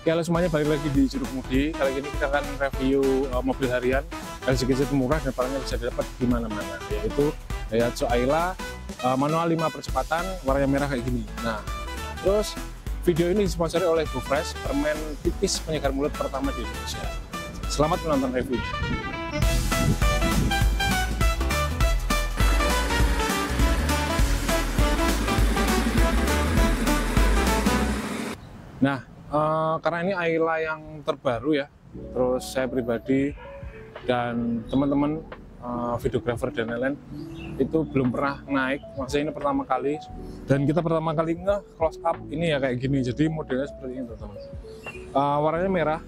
Oke, halo semuanya, balik lagi di Juru Kemudi. Kali ini kita akan review mobil harian LCGC murah dan barangnya bisa didapat di mana-mana, yaitu Daihatsu Ayla manual 5 percepatan, warnanya merah kayak gini. Nah, terus video ini disponsori oleh GoFresh, permen tipis penyegar mulut pertama di Indonesia. Selamat menonton review. Nah, karena ini Ayla yang terbaru ya, terus saya pribadi dan teman-teman videografer dan lain-lain itu belum pernah naik, maksudnya ini pertama kali, dan kita pertama kali nge-close up ini ya kayak gini, jadi modelnya seperti ini teman-teman. Warnanya merah,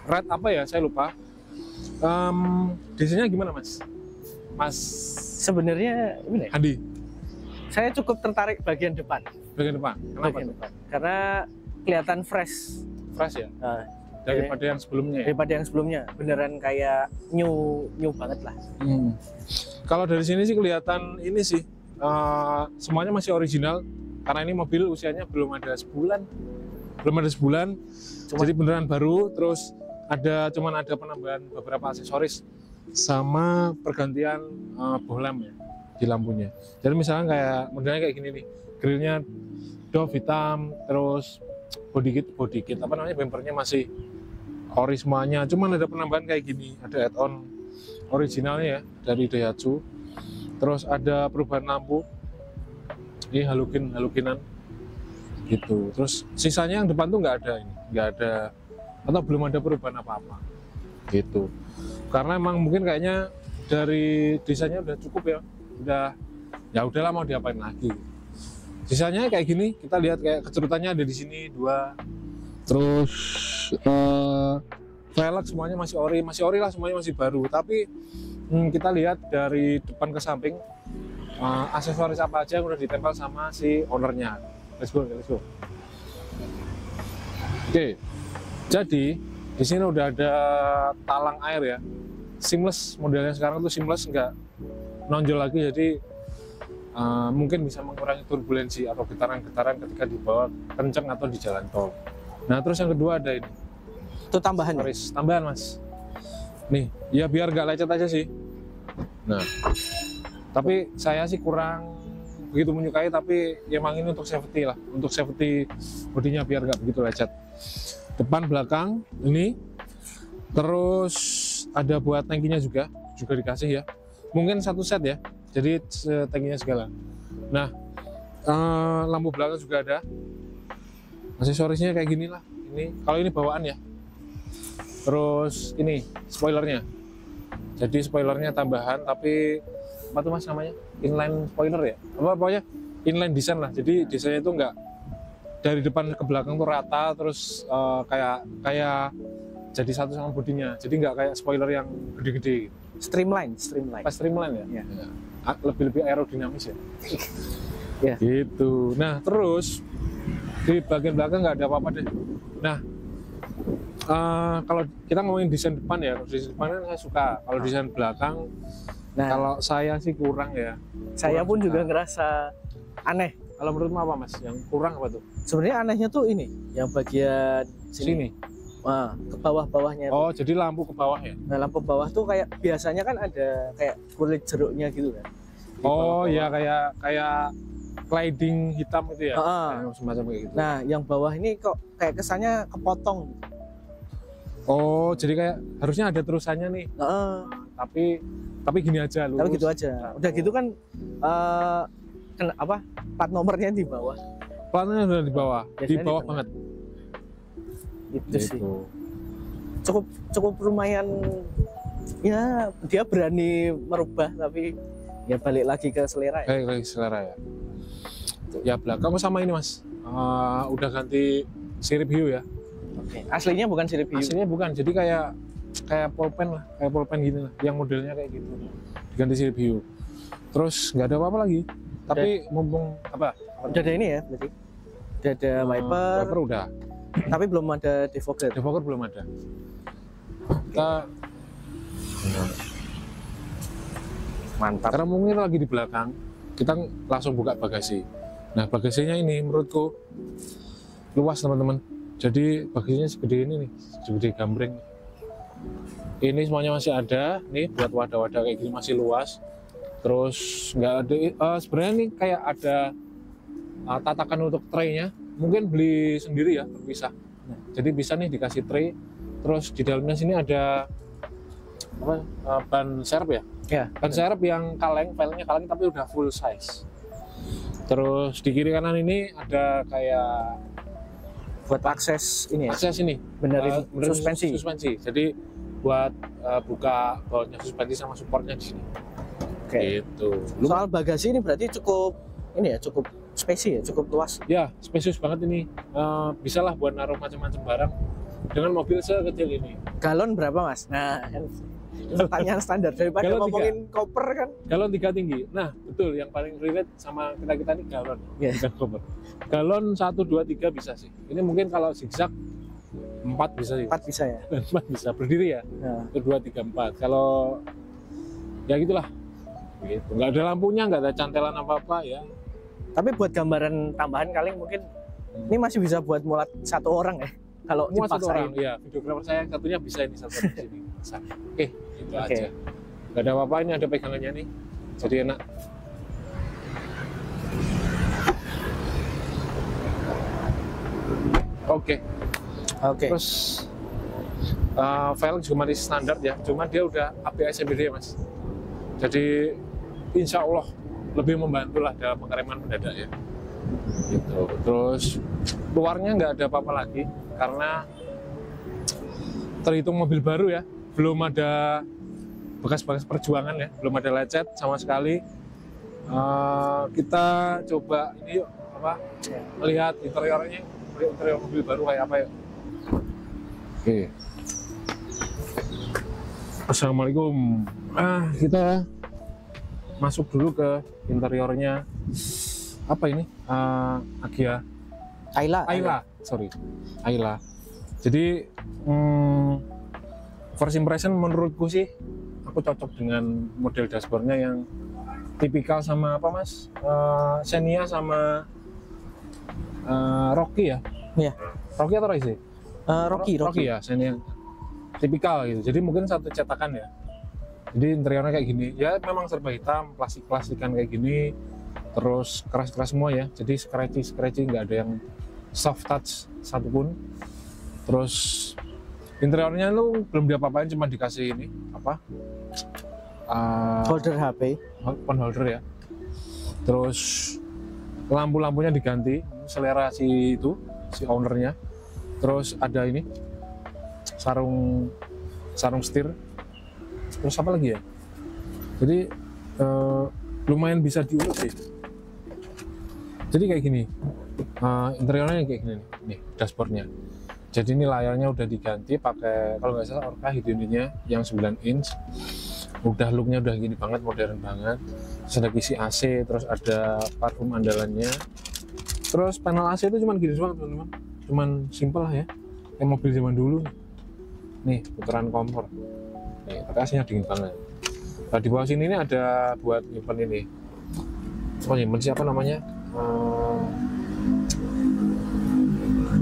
red apa ya, saya lupa. Desainnya gimana mas? Mas Sebenarnya ini Andi? Saya cukup tertarik bagian depan. Bagian depan, kenapa Bagian tuh? depan. Karena kelihatan fresh. Fresh ya? Nah, Daripada yang sebelumnya ya? daripada yang sebelumnya, beneran kayak new banget lah. Kalau dari sini sih kelihatan ini sih semuanya masih original karena ini mobil usianya belum ada sebulan, jadi beneran baru. Terus cuman ada penambahan beberapa aksesoris sama pergantian boh lamp ya di lampunya. Jadi misalnya kayak modelnya kayak gini nih, grillnya Dove hitam, terus body kit apa namanya, bempernya masih ori semuanya, cuman ada penambahan kayak gini, ada add-on originalnya ya dari Daihatsu. Terus ada perubahan lampu, ini halogenan gitu. Terus sisanya yang depan tuh nggak ada atau belum ada perubahan apa-apa gitu, karena emang mungkin kayaknya dari desainnya udah cukup ya udahlah, mau diapain lagi. Sisanya kayak gini, kita lihat kayak kecerutannya ada di sini 2. Terus velg semuanya masih ori lah, semuanya masih baru. Tapi kita lihat dari depan ke samping aksesoris apa aja yang udah ditempel sama si ownernya. Let's go. Oke, jadi di sini udah ada talang air ya, seamless, modelnya sekarang tuh seamless, nggak nonjol lagi, jadi mungkin bisa mengurangi turbulensi atau getaran-getaran ketika dibawa kenceng atau di jalan tol. Nah, terus yang kedua ada ini. Itu tambahan. Tambahan mas. Nih, ya biar nggak lecet aja sih. Nah, tapi saya sih kurang begitu menyukai, tapi emang ini untuk safety lah, untuk safety bodinya biar nggak begitu lecet. Depan belakang ini, terus ada buat tangkinya juga dikasih ya. Mungkin satu set ya, jadi tangkinya segala. Nah, lampu belakang juga ada. Aksesorisnya kayak gini lah. Ini kalau ini bawaan ya. Terus ini spoilernya. Jadi spoilernya tambahan, tapi apa tuh mas namanya? Inline spoiler ya? Apa pokoknya inline design lah. Jadi desainnya itu enggak dari depan ke belakang tuh rata, terus kayak jadi satu sama bodinya. Jadi nggak kayak spoiler yang gede-gede. Streamline. Pas streamline ya? Ya. Lebih aerodinamis ya. Ya. Gitu. Nah, terus di bagian belakang nggak ada apa-apa deh. Nah, kalau kita ngomongin desain depan ya, desain depan kan saya suka. Kalau desain belakang, Nah, kalau saya sih kurang ya. saya pun suka. juga ngerasa aneh. Kalau menurutmu apa mas? Yang kurang apa tuh? Sebenarnya anehnya tuh ini, yang bagian sini. Nah, ke bawah-bawahnya. Oh, jadi lampu ke bawah ya? Nah, lampu bawah tuh kayak biasanya kan ada kayak kulit jeruknya gitu kan. Di Oh bawah-bawah. ya, kayak sliding hitam itu ya? Kayak semacam kayak gitu. Nah, yang bawah ini kok kayak kesannya kepotong. Oh, jadi kayak harusnya ada terusannya nih. Tapi gini aja lurus. Tapi gitu aja. Udah gitu kan plat nomornya di bawah. Platnya udah di bawah. Biasanya Di di bawah tengah. banget. Gitu sih. Gitu. Cukup lumayan ya, dia berani merubah, tapi ya balik lagi ke selera ya. Kayak selera ya. Ya belakang sama ini mas. Udah ganti sirip hiu ya. Oke. Aslinya bukan sirip hiu. Aslinya bukan. Jadi kayak pulpen lah, kayak pulpen gini lah. Yang modelnya kayak gitu. Diganti sirip hiu. Terus nggak ada apa-apa lagi. Tapi mumpung apa? Udah ada ini ya berarti. Udah ada wiper. Wiper udah. Tapi belum ada defogger. Defogger belum ada. Kita Mantap. karena mungkin lagi di belakang, kita langsung buka bagasi. Nah, bagasinya ini menurutku luas teman-teman. Jadi bagasinya segede ini nih, segede gambreng. Ini semuanya masih ada, nih buat wadah-wadah kayak gini masih luas. Terus nggak ada, sebenarnya nih kayak ada tatakan untuk tray-nya. Mungkin beli sendiri ya, terpisah. Jadi bisa nih dikasih tray. Terus di dalamnya sini ada apa, ban serep ya? Ya. Ban serep yang kaleng, filenya kaleng tapi udah full size. Terus di kiri kanan ini ada kayak Buat akses ini ya. akses ini, Benerin benerin suspensi. suspensi. Jadi buat buka bautnya suspensi sama supportnya di sini. Oke. Gitu. Soal bagasi ini berarti cukup ini ya, cukup spesies ya, cukup luas. Ya, spesius banget ini. Bisa lah buat naruh macam-macam barang dengan mobil sekecil ini. Galon berapa Mas? Nah, pertanyaan standar daripada Galon ngomongin koper kan. Galon 3 tinggi. Nah, betul yang paling relate sama kita ini galon. Iya. Bukan koper. Galon 1, 2, 3 bisa sih. Ini mungkin kalau zigzag 4 bisa sih. 4 bisa ya. 4 bisa berdiri ya. Nah. 1, 2, 3, 4. Kalau ya gitulah. Gitu. Nggak ada lampunya, nggak ada cantelan apa-apa ya. Tapi buat gambaran tambahan kali mungkin ini masih bisa buat muat 1 orang ya. Kalau Muat 1 orang, dipaksain. ya. Videografer saya yang satunya bisa ini satu orang di sini. Bisa. Oke, itu Oke. aja. Nggak ada apa-apa, ini ada pegangannya nih. Jadi enak. Oke. Oke. Terus velg juga masih standar ya, cuma dia udah ABS CBD mas. Jadi insya Allah lebih membantu lah dalam pengereman mendadak ya. Gitu. Terus luarnya nggak ada apa-apa lagi karena terhitung mobil baru ya, belum ada bekas-bekas perjuangan ya, belum ada lecet sama sekali. Kita coba ini yuk, apa? Melihat interiornya, interior mobil baru kayak apa ya? Oke. Assalamualaikum. Kita masuk dulu ke interiornya. Apa ini? Agya Ayla. Sorry, Ayla. Jadi first impression menurutku sih, aku cocok dengan model dashboardnya yang tipikal sama apa mas? Xenia sama Rocky ya? Iya. Rocky atau Rocky sih? Rocky. Ya, Xenia tipikal gitu. Jadi mungkin satu cetakan ya. Jadi interiornya kayak gini. Ya memang serba hitam, plastik-plastikan kayak gini. Terus keras-keras semua ya. Jadi scratchy nggak ada yang soft touch satupun. Terus interiornya lu belum diapa-apain, cuma dikasih ini apa? Holder HP. Phone holder ya. Terus lampu-lampunya diganti, selera si ownernya. Terus ada ini sarung setir. Terus apa lagi ya? Jadi lumayan bisa diurut sih. Jadi kayak gini, interiornya kayak gini nih dashboardnya. Jadi ini layarnya udah diganti pakai kalau nggak salah Orca head unitnya yang 9 inch. Udah looknya udah gini banget, modern banget. Terus ada kisi AC, terus ada parfum andalannya. Terus panel AC itu cuman gini doang teman-teman, cuman simple lah ya, kayak mobil zaman dulu. Nih putaran kompor. Nih, tapi AC-nya dingin banget. Nah, di bawah sini ini ada buat nyimpen ini. Nyimpen siapa namanya?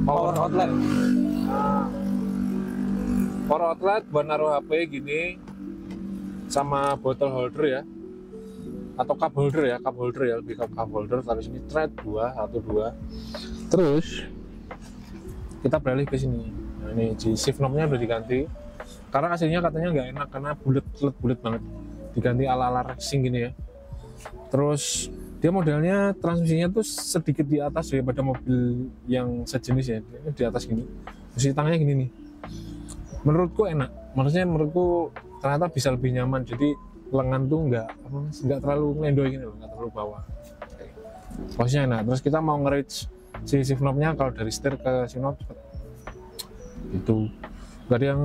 Power outlet. Power outlet buat naruh HP gini, sama bottle holder ya, atau cup holder ya, lebih ke cup holder. Taruh sini thread 2. Terus kita beralih ke sini. Nah, ini di shift knob-nya udah diganti karena aslinya katanya nggak enak karena bulat banget, diganti ala racing gini ya. Terus dia modelnya transmisinya tuh sedikit di atas daripada mobil yang sejenis ya, ini di atas gini, posisi tangannya gini nih. Menurutku enak, maksudnya menurutku ternyata bisa lebih nyaman. Jadi lengan tuh nggak terlalu ngelendoy gini loh, nggak terlalu bawah. Posisinya enak. Terus kita mau nge-reach si shift knob-nya kalau dari setir ke shift knob cepet. Itu nggak ada yang,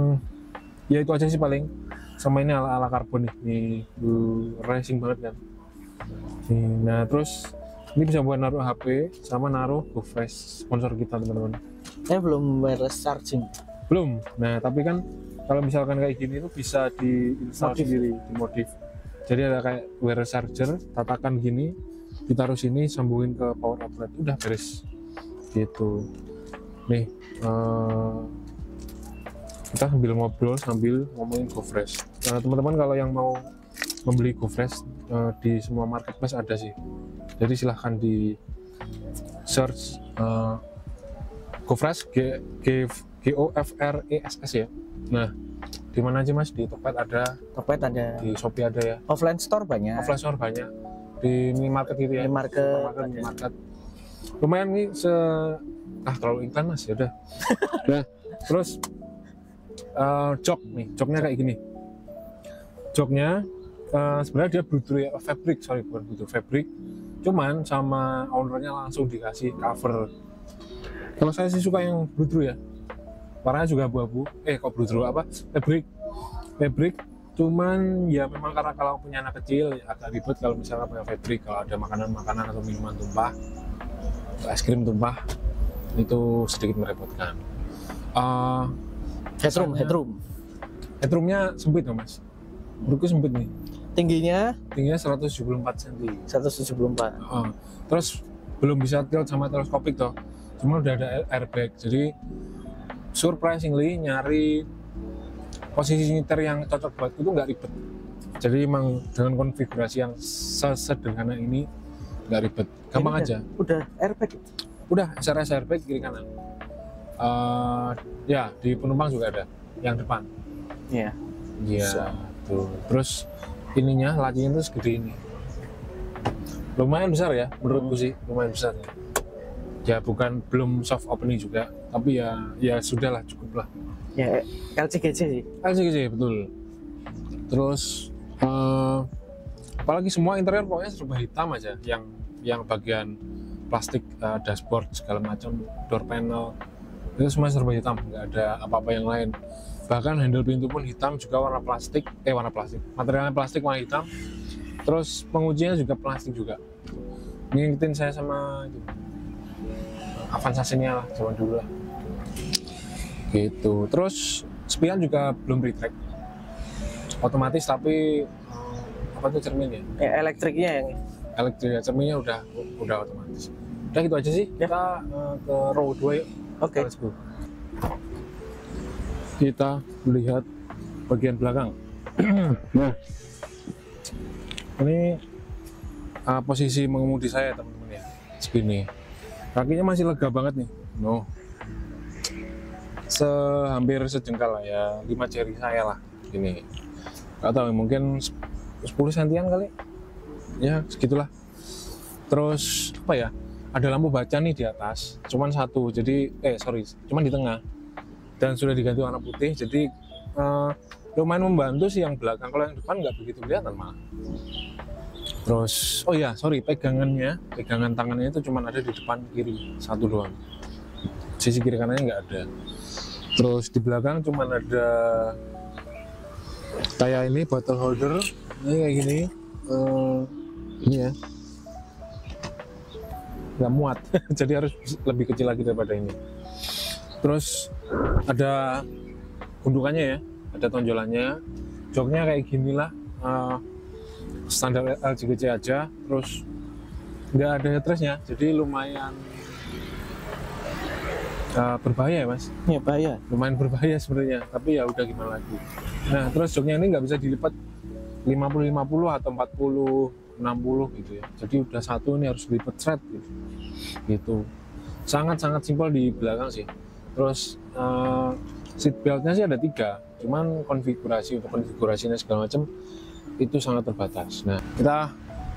ya itu aja sih paling. Sama ini ala karbon nih, racing banget kan. Nah terus ini bisa buat naruh HP sama naruh GoFresh sponsor kita teman-teman. Belum wireless charging. Belum. Nah tapi kan kalau misalkan kayak gini itu bisa diinstal sendiri, dimodif. Jadi ada kayak wireless charger, tatakan gini, ditaruh sini, sambungin ke power outlet, udah beres gitu. nih kita sambil ngobrol sambil ngomongin GoFresh. Nah, teman-teman kalau yang mau membeli GoFresh di semua marketplace ada sih. Jadi silahkan di search GoFresh, GOFRESS ya. Nah, di mana aja Mas? Di Tokped ada, di Shopee ada ya. Offline store banyak. Offline store banyak. Di minimarket gitu ya. Minimarket. Lumayan nih terlalu iklan Mas ya udah. Nah, terus joknya kayak gini. Joknya sebenarnya dia bludru ya, bukan bludru, fabric. Cuman sama ownernya langsung dikasih cover. Kalau saya sih suka yang bludru ya. Warnanya juga abu-abu. Kok bludru apa? Fabric. Cuman ya memang karena kalau punya anak kecil ya agak ribet kalau misalnya punya fabric, kalau ada makanan atau minuman tumpah, es krim tumpah, itu sedikit merepotkan. Headroomnya sempit ya Mas. Menurutku sempit nih. Tingginya 174 cm. 174. Terus belum bisa tilt sama teleskopik toh. Cuma udah ada airbag. Jadi surprisingly nyari posisi nyetir yang cocok buat itu nggak ribet. Jadi emang dengan konfigurasi yang sesederhana ini nggak ribet, gampang aja. Udah airbag? Udah, SRS airbag kiri kanan. Ya di penumpang juga ada, yang depan. Iya. Iya. Tuh. Terus ininya lacinya tuh segede ini. Lumayan besar ya, menurutku sih lumayan besar ya. Ya belum soft opening juga, tapi ya sudahlah, cukup lah. Ya LCGC sih. LCGC betul. Terus apalagi semua interior pokoknya serba hitam aja, yang bagian plastik, dashboard segala macam, door panel itu semua serba hitam, nggak ada apa-apa yang lain. Bahkan handle pintu pun hitam juga, warna plastik, materialnya plastik warna hitam. Terus penguncinya juga plastik juga. Ngingetin saya sama Avanza Xenia lah, zaman dulu lah. Gitu. Terus spion juga belum retract, otomatis, tapi apa tuh cerminnya? Elektriknya yang elektrik, cerminnya udah otomatis. Udah gitu aja sih. Ya. Kita ke row 2 yuk. Oke. Let's go. Kita melihat bagian belakang. Nah, ini posisi mengemudi saya teman-teman ya, segini. Kakinya masih lega banget nih. Hampir sejengkal lah ya, 5 jari saya lah gini. Gak tahu, mungkin 10 sentian kali ya, segitulah. Terus apa ya, ada lampu baca nih di atas, cuman satu, jadi cuman di tengah, dan sudah diganti warna putih, jadi lumayan membantu sih yang belakang. Kalau yang depan nggak begitu kelihatan malah. Terus pegangan tangannya itu cuma ada di depan kiri satu doang, sisi kiri kanannya nggak ada. Terus di belakang cuma ada kayak ini bottle holder, ini kayak gini, ini ya nggak muat jadi harus lebih kecil lagi daripada ini. Terus ada gundukannya ya, ada tonjolannya, joknya kayak gini lah, standar LCGC aja. Terus nggak ada headrestnya, jadi lumayan berbahaya ya Mas. Ya bahaya. Lumayan berbahaya sebenarnya, tapi ya udah gimana lagi. Nah, terus joknya ini nggak bisa dilipat 50-50 atau 40-60 gitu ya. Jadi udah satu ini harus dilipat thread gitu. Sangat-sangat simpel di belakang sih. Terus seat beltnya sih ada 3, cuman konfigurasinya segala macam itu sangat terbatas. Nah, kita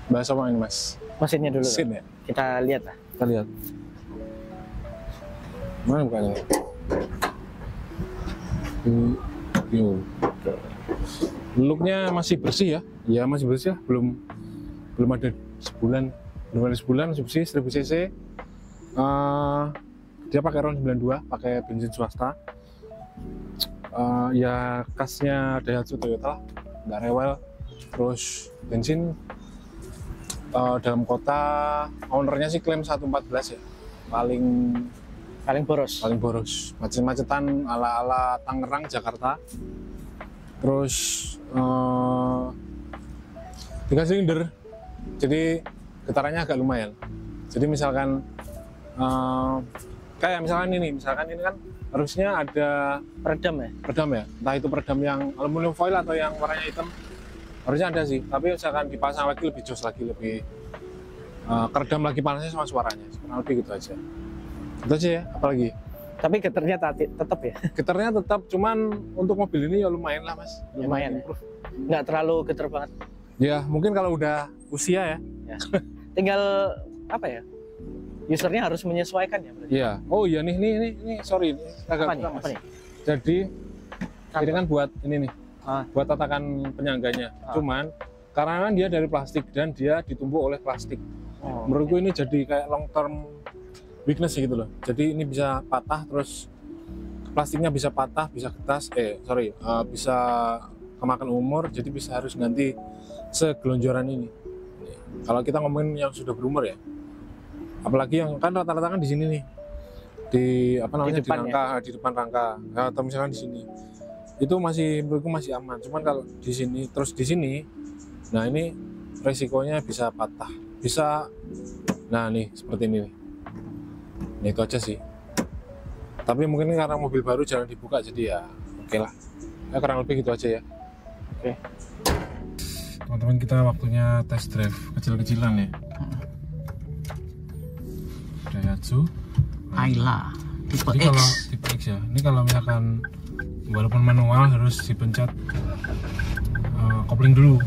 bahas apa ini Mas? Mesinnya dulu. Mesin ya? Kita lihat lah. Kita lihat. Mana bukannya? Looknya masih bersih ya? Ya masih bersih ya, belum ada sebulan, masih bersih, 1000 cc. Dia pakai RON 92, pakai bensin swasta. Ya kasnya Daihatsu Toyota lah, nggak rewel. Terus bensin dalam kota, ownernya sih klaim 114 ya, paling boros, macet-macetan ala Tangerang, Jakarta. Terus 3 silinder, jadi getarannya agak lumayan. Jadi misalkan kayak misalkan ini kan harusnya ada Peredam ya. peredam ya, entah itu peredam yang aluminium foil atau yang warnanya hitam, harusnya ada sih. Tapi misalkan dipasang lagi lebih jos lagi, lebih keredam lagi panasnya sama suaranya, kurang lebih gitu aja. Itu aja ya, apalagi Tapi getarnya tetap ya. getarnya tetap, cuman untuk mobil ini ya lumayan lah mas, Lumayan ya? improve. Nggak terlalu getar banget. Ya mungkin kalau udah usia ya. Ya. Tinggal apa ya? Usernya harus menyesuaikan ya berarti. Iya. Oh iya nih sorry, ini agak Apa nih? kurang, Apa Mas. nih? Jadi ini kan buat ini nih, Ah. buat tatakan penyangganya. Cuman karena kan dia dari plastik dan dia ditumbuk oleh plastik. Oh, Menurutku ini jadi kayak long term weakness gitu loh. Jadi ini bisa patah, terus plastiknya bisa patah, bisa getas, bisa kemakan umur. Jadi bisa harus ganti segelonjoran ini. Kalau kita ngomongin yang sudah berumur ya, apalagi yang kan rata-rata kan di sini nih, di apa namanya, di rangka, di depan rangka, atau misalkan di sini, itu masih menurutku masih aman. Cuman kalau di sini terus di sini, nah ini resikonya bisa patah, bisa, nah nih seperti ini nih. Nah, itu aja sih. Tapi mungkin karena mobil baru jarang dibuka, jadi ya oke lah. Ya kurang lebih gitu aja ya. Oke. Teman-teman, kita waktunya test drive kecil-kecilan ya. Daihatsu Ayla tipe Jadi kalau tipe X ya, ini kalau misalkan walaupun manual harus dipencet kopling dulu.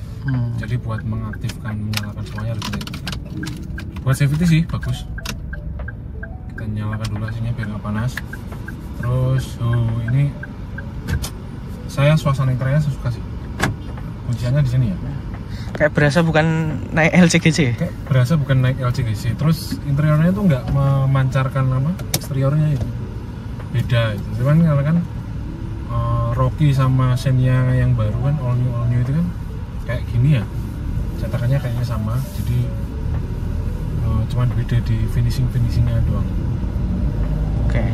Jadi buat mengaktifkan, menyalakan semuanya harus diaktifkan. Buat safety sih bagus. Kita nyalakan dulu aslinya biar nggak panas. Terus ini saya suasana interiornya suka sih. Kunciannya di sini ya. Kayak berasa bukan naik LCGC. Kayak berasa bukan naik LCGC. Terus interiornya tuh nggak memancarkan eksteriornya itu. Beda itu. Cuman karena kan Rocky sama Xenia yang baru kan all new itu kan kayak gini ya. Cetakannya kayaknya sama. Jadi cuman beda di finishingnya doang. Oke.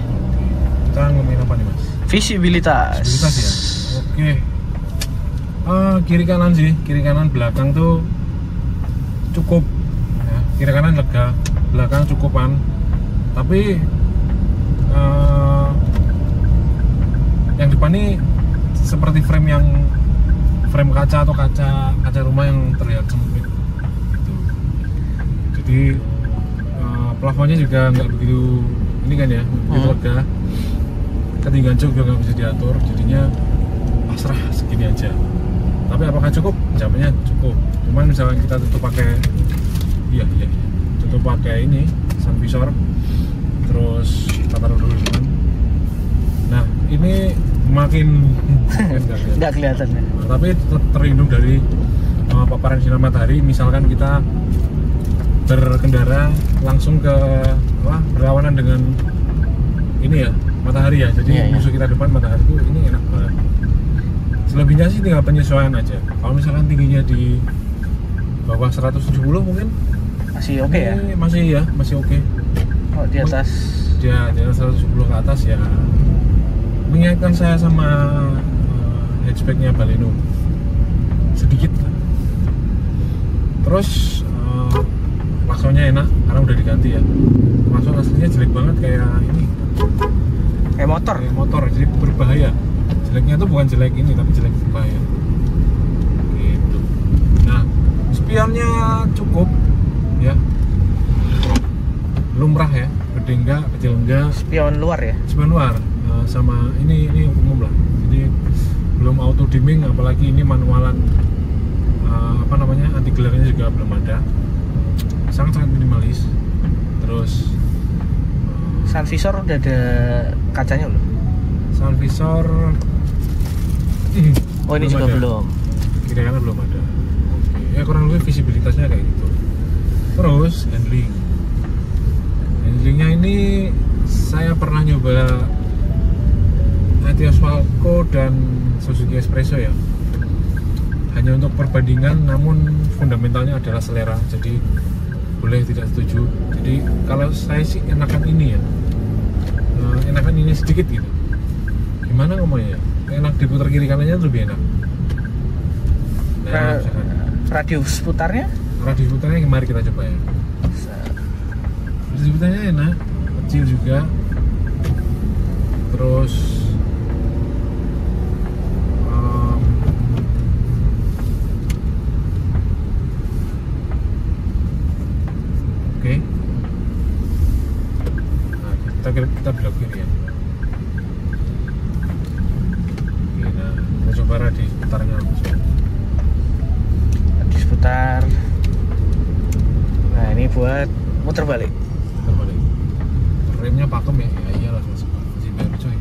Kita ngomongin apa nih mas? Visibilitas. Visibilitas ya. Oke. Kiri kanan sih, kiri kanan belakang tuh cukup ya, kiri kanan lega, belakang cukupan, tapi yang depan ini seperti frame kaca atau kaca rumah yang terlihat sempit gitu. Jadi plafonnya juga nggak begitu ini kan ya, begitu lega, ketinggian jok juga nggak bisa diatur, jadinya pasrah segini aja. Tapi apakah cukup? Jawabannya cukup. Cuman misalnya kita tutup pakai tutup pakai ini sun visor, terus kita taruh dulu di depan. Nah ini makin nggak kelihatan ya. Nah, tapi terlindung dari paparan sinar matahari. Misalkan kita berkendara langsung ke berlawanan dengan ini ya, matahari ya. Jadi musuh kita depan matahari itu ini enak banget. Selebihnya sih tinggal penyesuaian aja. Kalau misalkan tingginya di bawah 170 mungkin masih oke ya? Masih oke. Oh, di atas? Di atas 170 ke atas ya mengingatkan saya sama hatchbacknya Baleno sedikit. Terus klaksonnya enak karena udah diganti ya. Klakson aslinya jelek banget kayak ini. Kayak motor, jadi berbahaya. Jeleknya tuh bukan jelek ini, tapi jelek berbahaya gitu. Nah, spionnya cukup ya, lumrah ya, gede enggak, kecil enggak. Spion luar ya? Spion luar, sama ini umum lah. Jadi belum auto dimming, apalagi ini manualan, anti glare-nya juga belum ada. Sangat minimalis. Terus sun visor udah ada kacanya belum? Sun visor oh ini juga belum. Kiri kanan belum ada. Oke. Ya kurang lebih visibilitasnya kayak gitu. Terus handlingnya ini saya pernah nyoba Etios Falco dan Suzuki Espresso ya. Hanya untuk perbandingan, namun fundamentalnya adalah selera. Jadi boleh tidak setuju. Jadi kalau saya sih enakan ini ya, enakan ini sedikit gitu. Gimana ngomongnya? Enak diputar kiri kanannya lebih enak. Nah, radius putarnya? Radius putarnya mari kita coba ya. Radius putarnya enak, kecil juga. Terus oke. Nah, kita belok kiri ya. Oke, nah kita coba di seputarnya langsung. Di seputar. Nah ini buat muter balik. Muter balik. Remnya pakem ya? Ya iyalah, masih baru coy.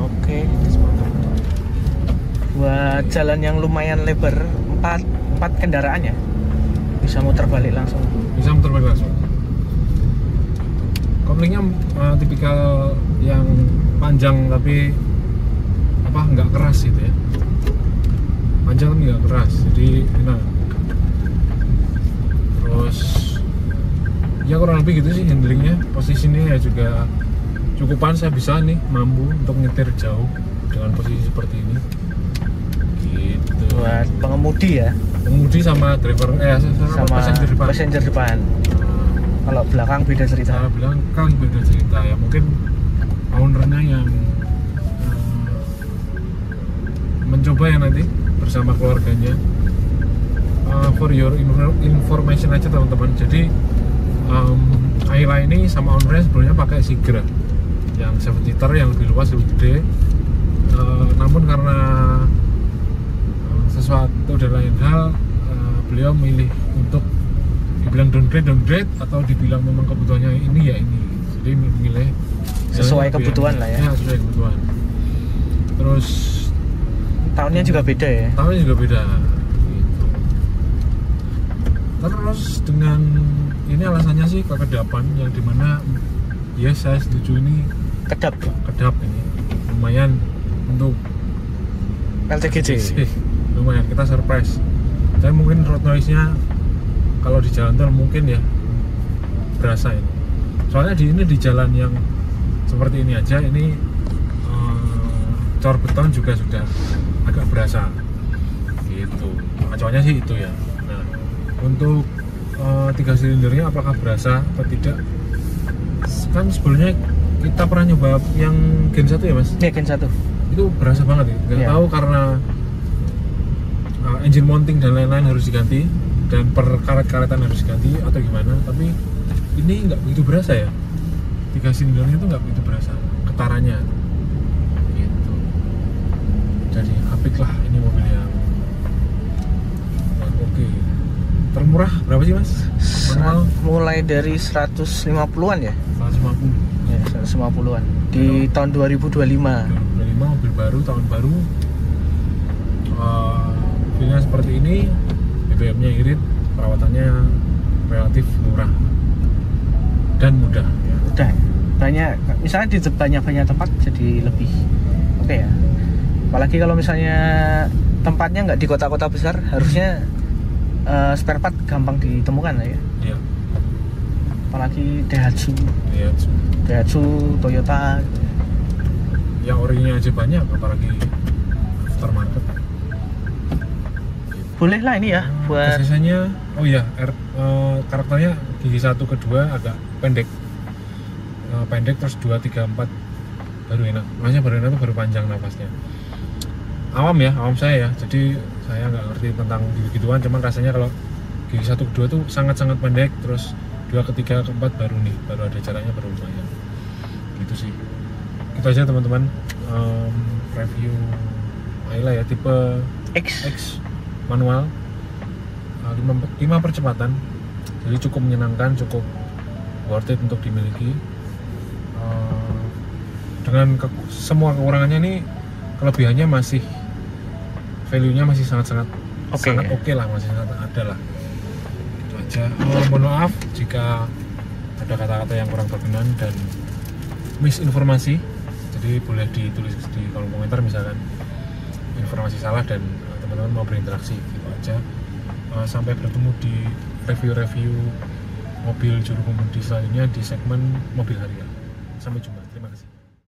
Oke. Buat jalan yang lumayan lebar, 4 kendaraan ya, bisa muter balik langsung. Bisa muter balik langsung. Koplingnya tipikal yang panjang tapi nggak keras gitu ya. Panjang tapi nggak keras, jadi enak. Terus ya kurang lebih gitu sih handlingnya. Posisinya ya juga cukupan, saya bisa nih mampu untuk nyetir jauh dengan posisi seperti ini. Gitu. Buat pengemudi ya. Pengemudi sama driver sama passenger depan. Kalau belakang beda cerita. Saya belakang beda cerita ya, mungkin ownernya yang mencoba ya nanti bersama keluarganya. For your information aja teman-teman, jadi Ayla ini sama ownernya sebelumnya pakai Sigra yang 7 seater yang lebih luas, lebih gede. Namun karena sesuatu dan lain hal, beliau milih untuk dibilang downgrade atau dibilang memang kebutuhannya ini ya ini, jadi milih sesuai kebutuhan lah ya. Sesuai kebutuhan. Terus tahunnya juga beda ya. Tahunnya juga beda. Gitu. Terus dengan ini alasannya sih kekedapan, yang dimana ya saya setuju ini kedap ini lumayan untuk LTGC. Lumayan, kita surprise. Saya mungkin road noise-nya kalau di jalan tol mungkin ya berasa ini. Soalnya ini di jalan yang seperti ini aja, ini cor beton juga sudah agak berasa gitu. Acuannya sih itu ya. Nah, untuk 3 silindernya apakah berasa atau tidak? Kan sebelumnya kita pernah nyoba yang Gen 1 ya mas? Iya, Gen 1 itu berasa banget ya. Nggak tahu karena engine mounting dan lain-lain harus diganti dan per karet-karetan harus diganti atau gimana, tapi ini nggak begitu berasa ya. 3 silindernya itu nggak begitu berasa getarannya gitu. Jadi apik lah ini mobil yang oke. Termurah berapa sih mas? Manual mulai dari 150-an ya? 150 ya, 150-an di tahun 2025 mobil baru, tahun baru. Feelnya seperti ini, BBM-nya irit, perawatannya relatif murah dan mudah ya. Mudah, banyak, misalnya di banyak tempat jadi lebih oke ya. Apalagi kalau misalnya tempatnya nggak di kota-kota besar, harusnya spare part gampang ditemukan lah ya. Iya. Apalagi Daihatsu, Toyota yang orinya aja banyak, apalagi aftermarket. Boleh lah ini ya buat Biasanya, oh iya, karakternya gigi 1 ke 2 agak pendek, terus 2, 3, 4 baru enak. Maksudnya baru enak tuh baru panjang nafasnya. Awam saya ya, jadi saya nggak ngerti tentang gitu-gituan, cuman rasanya kalau gigi 1 ke 2 tuh sangat-sangat pendek, terus 2 ke 3 ke 4 baru ada jaraknya, baru lumayan gitu sih. Gitu aja teman-teman, review Ayla ya, tipe X manual, 5 percepatan, jadi cukup menyenangkan, cukup worth it untuk dimiliki. Dengan semua kekurangannya nih, kelebihannya masih, value-nya masih sangat oke lah, masih sangat ada lah. Itu aja. Mohon maaf jika ada kata-kata yang kurang berkenan dan misinformasi, jadi boleh ditulis di kolom komentar misalkan informasi salah dan teman-teman mau berinteraksi. Gitu aja. Sampai bertemu di review mobil juru kemudi selanjutnya di segmen mobil harian. Sampai jumpa.